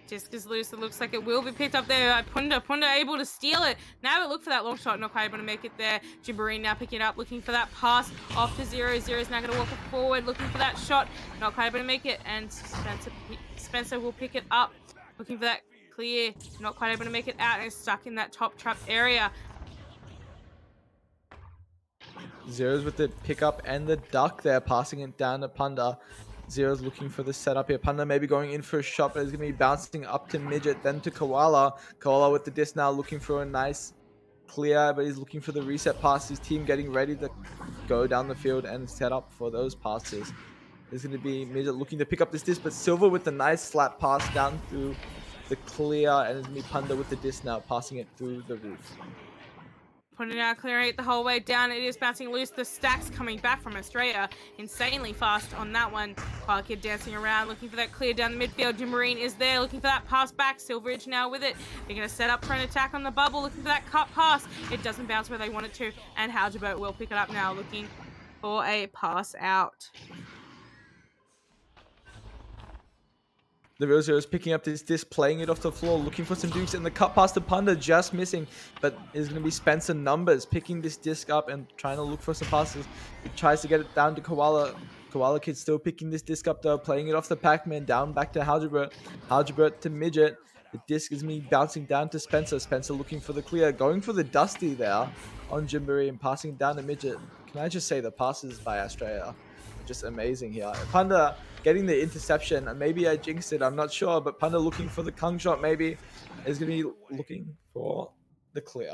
Disc is loose. It looks like it will be picked up there by Punda. Punda able to steal it. Now we look for that long shot. Not quite able to make it there. Jimberine now picking it up, looking for that pass off to Zero. Zero's now going to walk it forward, looking for that shot. Not quite able to make it. And Spencer will pick it up, looking for that clear. Not quite able to make it out, and stuck in that top trap area. Zero's with the pickup and the duck there, passing it down to Panda. Zero's looking for the setup here. Panda maybe going in for a shot, but it's going to be bouncing up to Midget, then to Koala. Koala with the disc now, looking for a nice clear, but he's looking for the reset pass. His team getting ready to go down the field and set up for those passes. There's going to be Midget looking to pick up this disc, but Silver with the nice slap pass down through the clear, and it's going to be Panda with the disc now, passing it through the roof. Putting it out, clearing it the whole way down. It is bouncing loose. The stacks coming back from Astrea. Insanely fast on that one. Koala Kid dancing around, looking for that clear down the midfield. Jimberine is there, looking for that pass back. Silveridge now with it. They're going to set up for an attack on the bubble, looking for that cut pass. It doesn't bounce where they want it to, and Halgebert will pick it up now, looking for a pass out. The Real Zero is picking up this disc, playing it off the floor, looking for some dukes, and the cut past the Panda just missing. But it's going to be Spencer Numbers picking this disc up and trying to look for some passes. He tries to get it down to Koala. Koala Kid still picking this disc up though, playing it off the Pac-Man, down back to Halgebert. Halgebert to Midget. The disc is me bouncing down to Spencer. Spencer looking for the clear, going for the Dusty there on Jimberine and passing down to Midget. Can I just say the passes by Astrea are just amazing here. Panda getting the interception. Maybe I jinxed it, I'm not sure, but Panda looking for the Kung shot maybe is going to be looking for the clear.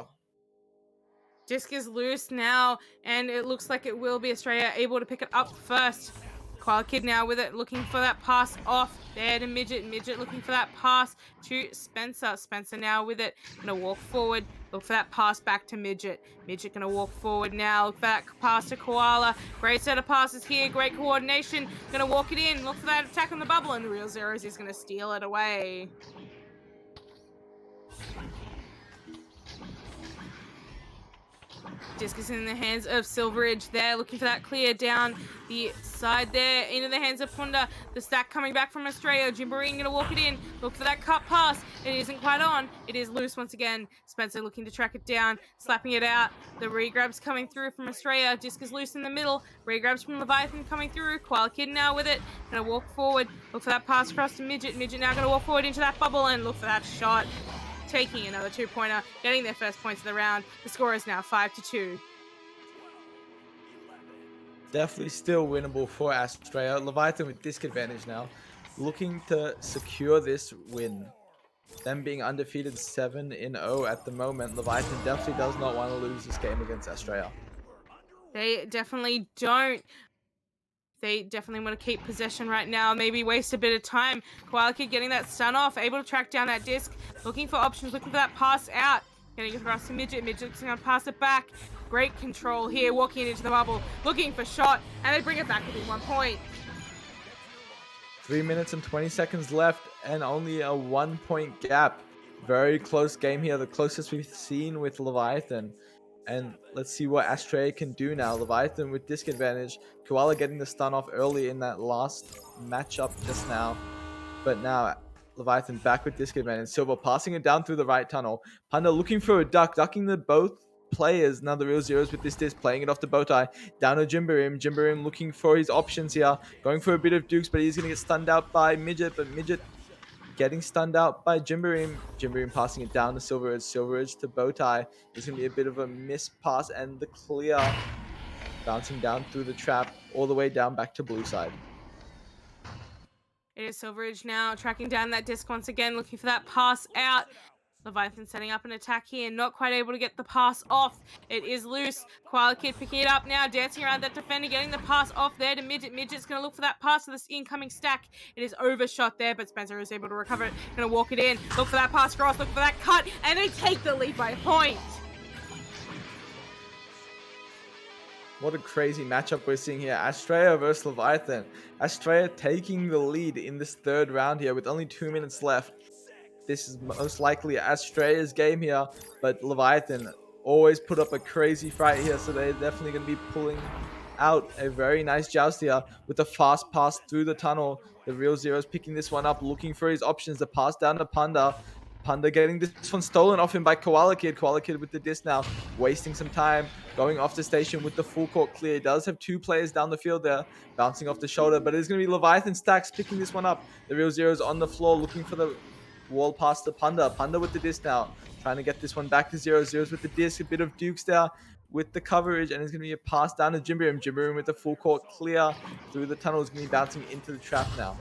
Disc is loose now, and it looks like it will be Astrea able to pick it up first. Koala Kid now with it, looking for that pass off there to Midget. Midget looking for that pass to Spencer. Spencer now with it, gonna walk forward, look for that pass back to Midget. Midget gonna walk forward now, look for that pass to Koala. Great set of passes here, great coordination. Gonna walk it in, look for that attack on the bubble, and the Real Zeros is gonna steal it away. Disc is in the hands of Silveridge there, looking for that clear down the side there, into the hands of Punda. The stack coming back from Astrea. Jimberine gonna walk it in, look for that cut pass. It isn't quite on, it is loose once again. Spencer looking to track it down, slapping it out. The regrabs coming through from Astrea. Disc is loose in the middle. Regrabs from Leviathan coming through. Koala Kid now with it, gonna walk forward, look for that pass across to Midget. Midget now gonna walk forward into that bubble and look for that shot. Taking another 2-pointer, getting their first points of the round. The score is now 5-2. Definitely still winnable for Astrea. Leviathan with disc advantage now. looking to secure this win. Them being undefeated 7-0 at the moment, Leviathan definitely does not want to lose this game against Astrea. They definitely don't. They definitely want to keep possession right now, maybe waste a bit of time. Koala Kid getting that stun off, able to track down that disc, looking for options, looking for that pass out. Getting across to Midget. Midget's going to pass it back. Great control here, walking into the bubble, looking for shot, and they bring it back within 1 point. 3 minutes and 20 seconds left and only a 1-point gap. Very close game here, the closest we've seen with Leviathan. And let's see what Astrea can do now. Leviathan with disc advantage. Koala getting the stun off early in that last matchup just now. But now Leviathan back with disc advantage. Silver passing it down through the right tunnel. Panda looking for a duck, ducking the both players. Now the real zeros with this disc, playing it off the bow tie. Down to Jimbarim. Jimbarim looking for his options here. Going for a bit of dukes, but he's going to get stunned out by Midget. But Midget getting stunned out by Jimbarim. Jimbarim passing it down to Silver Edge. Silver Edge to Bowtie. It's going to be a bit of a miss pass and the clear. Bouncing down through the trap all the way down back to blue side. It is Silveridge now, tracking down that disc once again, looking for that pass out. Leviathan setting up an attack here, not quite able to get the pass off. It is loose. Koala Kid picking it up now, dancing around that defender, getting the pass off there to Midget. Midget's going to look for that pass to this incoming stack. It is overshot there, but Spencer is able to recover it. Going to walk it in, look for that pass cross, look for that cut, and they take the lead by a point. What a crazy matchup we're seeing here. Astrea versus Leviathan. Astrea taking the lead in this third round here with only 2 minutes left. This is most likely Astrea's game here, but Leviathan always put up a crazy fight here, so they're definitely going to be pulling out a very nice joust here with a fast pass through the tunnel. The real zeros picking this one up, looking for his options. The pass down to Panda. Panda getting this one stolen off him by Koala Kid. Koala Kid with the disc now, wasting some time, going off the station with the full court clear. Does have 2 players down the field there, bouncing off the shoulder, but it's going to be Leviathan Stacks picking this one up. The real zeros on the floor, looking for the wall pass to Panda. Panda with the disc now, trying to get this one back to zero. Zeros with the disc, a bit of dukes there with the coverage, and it's going to be a pass down to Jimbarim. Jimbarim with the full court clear through the tunnel is going to be bouncing into the trap now.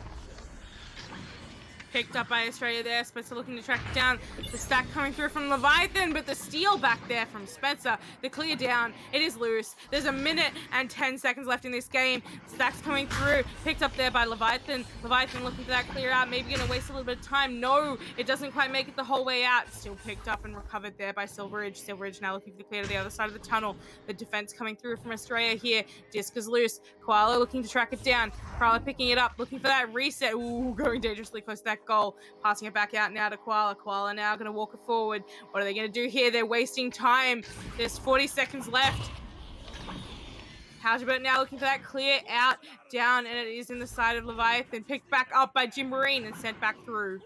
Picked up by Astrea there. Spencer looking to track it down. The stack coming through from Leviathan, but the steal back there from Spencer. The clear down. It is loose. There's 1 minute and 10 seconds left in this game. Stack's coming through. Picked up there by Leviathan. Leviathan looking for that clear out. Maybe going to waste a little bit of time. No, it doesn't quite make it the whole way out. Still picked up and recovered there by Silveridge. Silveridge now looking for the clear to the other side of the tunnel. The defense coming through from Astrea here. Disc is loose. Koala looking to track it down. Koala picking it up. Looking for that reset. Ooh, going dangerously close to that goal. Passing it back out now to Koala. Koala now going to walk it forward. What are they going to do here? They're wasting time. There's 40 seconds left. Halgebert now looking for that clear out, down, and it is in the side of Leviathan. Picked back up by Jim Marine and sent back through.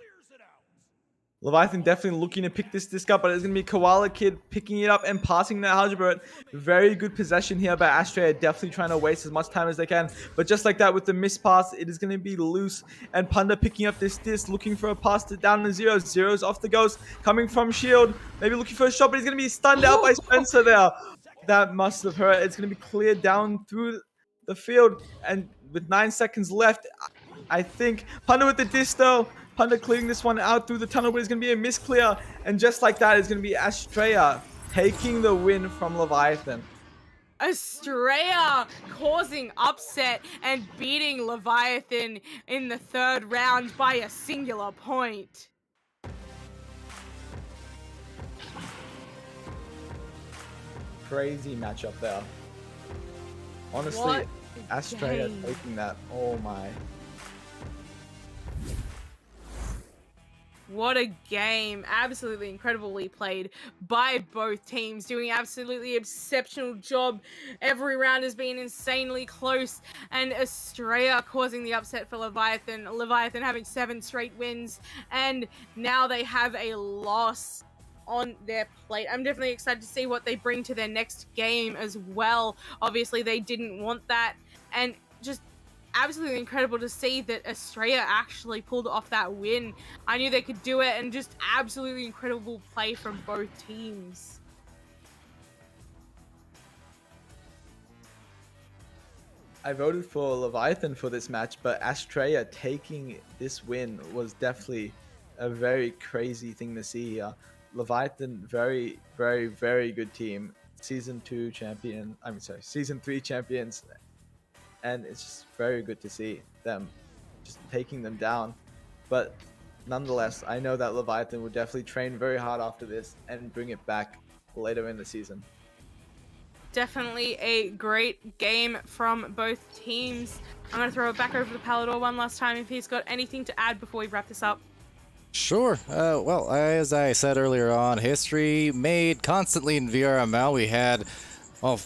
Leviathan definitely looking to pick this disc up, but it's going to be Koala Kid picking it up and passing to Halgebert. Very good possession here by Astrea, definitely trying to waste as much time as they can. But just like that with the miss pass, it is going to be loose. And Panda picking up this disc, looking for a pass to down to Zeros. Zeros off the ghost, coming from Shield. Maybe looking for a shot, but he's going to be stunned out by Spencer there. That must have hurt. It's going to be cleared down through the field. And with 9 seconds left, I think Panda with the disc though. Panda clearing this one out through the tunnel, but it's going to be a misclear. And just like that, it's going to be Astrea taking the win from Leviathan. Astrea causing upset and beating Leviathan in the third round by a singular point. Crazy matchup there. Honestly, What Astrea game. taking that. Oh my. What a game. Absolutely incredibly played by both teams, doing absolutely exceptional job. Every round has been insanely close, and Astrea causing the upset for Leviathan. Leviathan having 7 straight wins, and now they have a loss on their plate. I'm definitely excited to see what they bring to their next game as well. Obviously, they didn't want that, and just absolutely incredible to see that Astrea actually pulled off that win. I knew they could do it, and just absolutely incredible play from both teams. I voted for Leviathan for this match, but Astrea taking this win was definitely a very crazy thing to see here. Leviathan, very, very, very good team. Season 3 champions, and it's just very good to see them just taking them down. But nonetheless, I know that Leviathan will definitely train very hard after this and bring it back later in the season. Definitely a great game from both teams. I'm going to throw it back over to Palidore one last time if he's got anything to add before we wrap this up. Sure. Well, as I said earlier on, history made constantly in VRML. We had, well,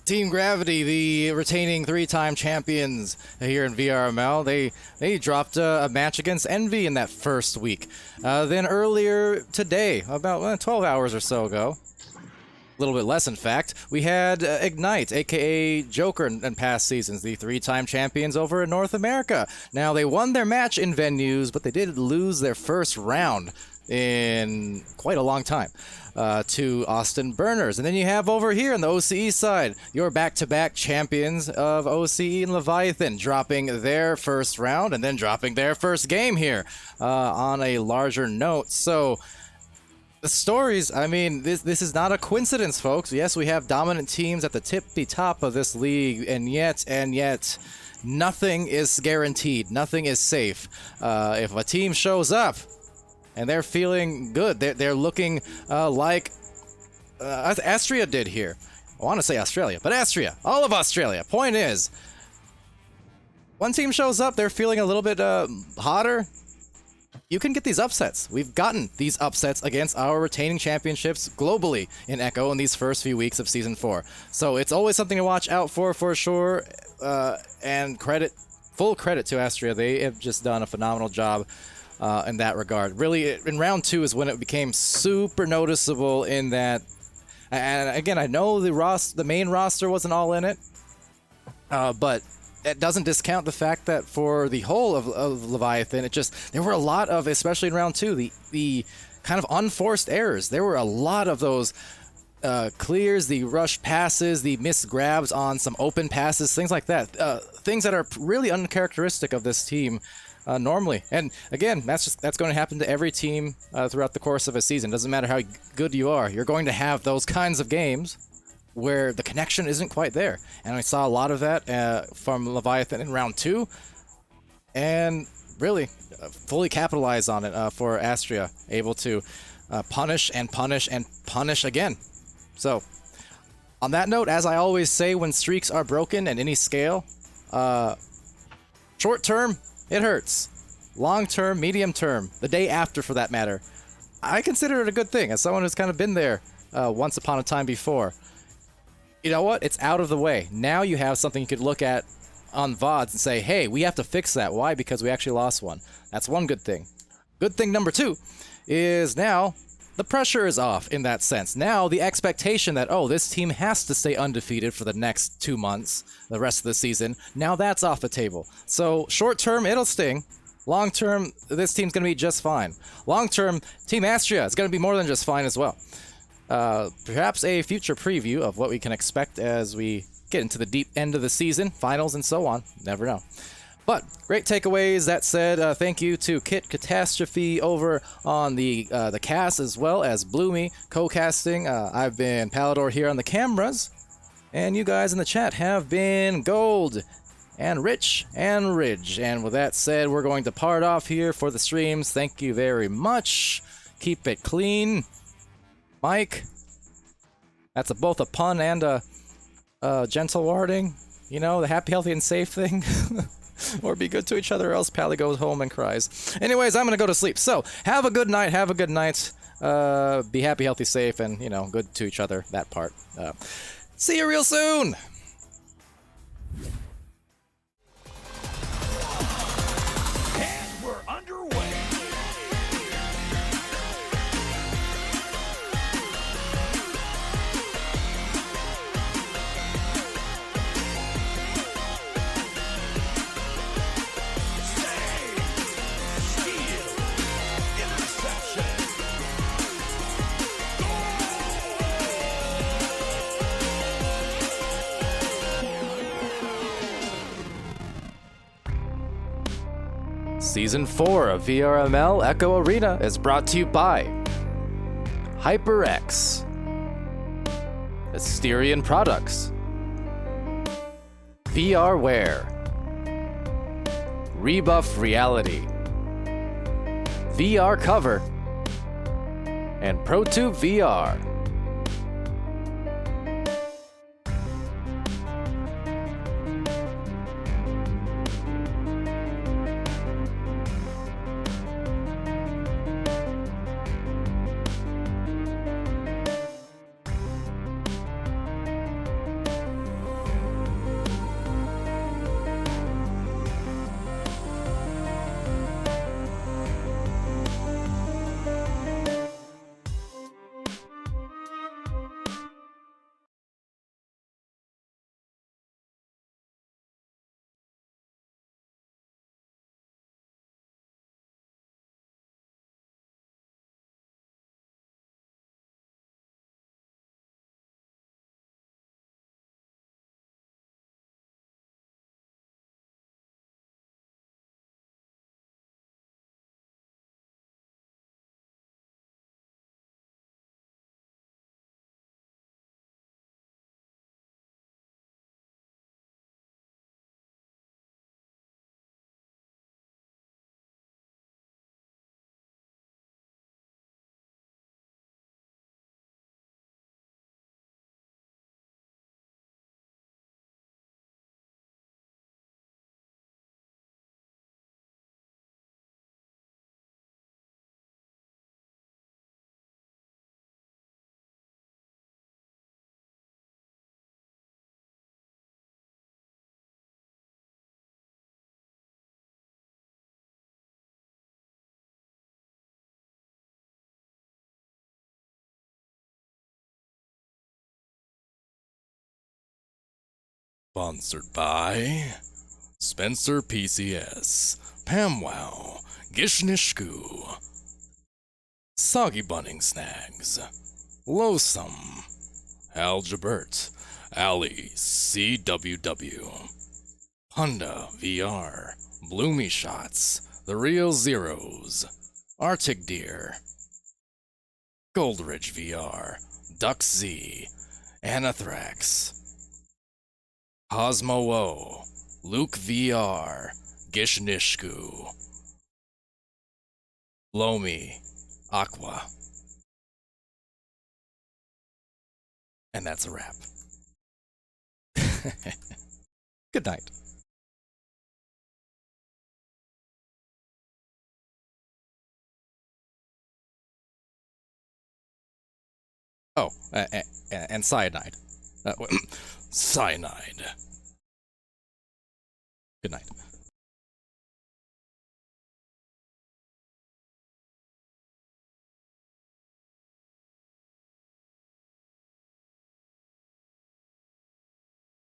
Team Gravity, the retaining 3-time champions here in VRML. They dropped a match against Envy in that first week. Then earlier today, about 12 hours or so ago, a little bit less in fact, we had Ignite, aka Joker in past seasons, the 3-time champions over in North America. Now, they won their match in venues, but they did lose their first round in quite a long time to Austin Burners. And then you have over here on the OCE side, your back-to-back champions of OCE and Leviathan dropping their first round and then dropping their first game here on a larger note. So the stories, I mean, this is not a coincidence, folks. Yes, we have dominant teams at the tippy top of this league, and yet, nothing is guaranteed. Nothing is safe. If a team shows up and they're feeling good, they're looking like Astrea did here. I want to say Australia, but Astrea, all of Australia. Point is, one team shows up, they're feeling a little bit hotter. You can get these upsets. We've gotten these upsets against our retaining championships globally in Echo in these first few weeks of Season 4. So it's always something to watch out for sure. And full credit to Astrea. They have just done a phenomenal job in that regard. Really, in round 2 is when it became super noticeable in that. And again, I know the main roster wasn't all in it, but it doesn't discount the fact that for the whole of Leviathan, there were a lot of, especially in round 2, the kind of unforced errors. There were a lot of those clears, the rush passes, the missed grabs on some open passes, things like that. Things that are really uncharacteristic of this team normally. And again, that's going to happen to every team throughout the course of a season. Doesn't matter how good you are. You're going to have those kinds of games where the connection isn't quite there. And I saw a lot of that from Leviathan in round 2. And really fully capitalize on it for Astrea, able to punish and punish and punish again. So, on that note, as I always say when streaks are broken at any scale, short term, it hurts. Long term, medium term, the day after for that matter, I consider it a good thing as someone who's kind of been there once upon a time before. You know what? It's out of the way. Now you have something you could look at on VODs and say, hey, we have to fix that. Why? Because we actually lost one. That's one good thing. Good thing number 2 is now the pressure is off in that sense. Now the expectation that, oh, this team has to stay undefeated for the next 2 months, the rest of the season, now that's off the table. So short term, it'll sting. Long term, this team's going to be just fine. Long term, Team Astrea is going to be more than just fine as well. Perhaps a future preview of what we can expect as we get into the deep end of the season, finals and so on. Never know. But great takeaways. That said, thank you to KitKatastrophe over on the cast, as well as Bloomy co-casting. I've been Palidore here on the cameras, and you guys in the chat have been Gold and Rich and Ridge. And with that said, we're going to part off here for the streams. Thank you very much. Keep it clean. Mike, that's both a pun and a gentle wording. You know, the happy, healthy, and safe thing. Or be good to each other, or else Pally goes home and cries. Anyways, I'm going to go to sleep. So, have a good night. Have a good night. Be happy, healthy, safe, and, you know, good to each other. That part. See you real soon! And we're underway. Season 4 of VRML Echo Arena is brought to you by HyperX, Asterian Products, VRware, Rebuff Reality, VR Cover, and ProTube VR. Sponsored by Spencer PCS, Pamwow, Gishnishku, Soggy Bunning Snags, Losum, Algebert, Ali CWW, Honda VR, Bloomy Shots, The Real Zeros, Arctic Deer, Goldridge VR, Duck Z, Anathrax, Cosmo O, Luke VR, Gishnishku, Lomi, Aqua. And that's a wrap. Good night. Oh, and cyanide. Cyanide. Good night.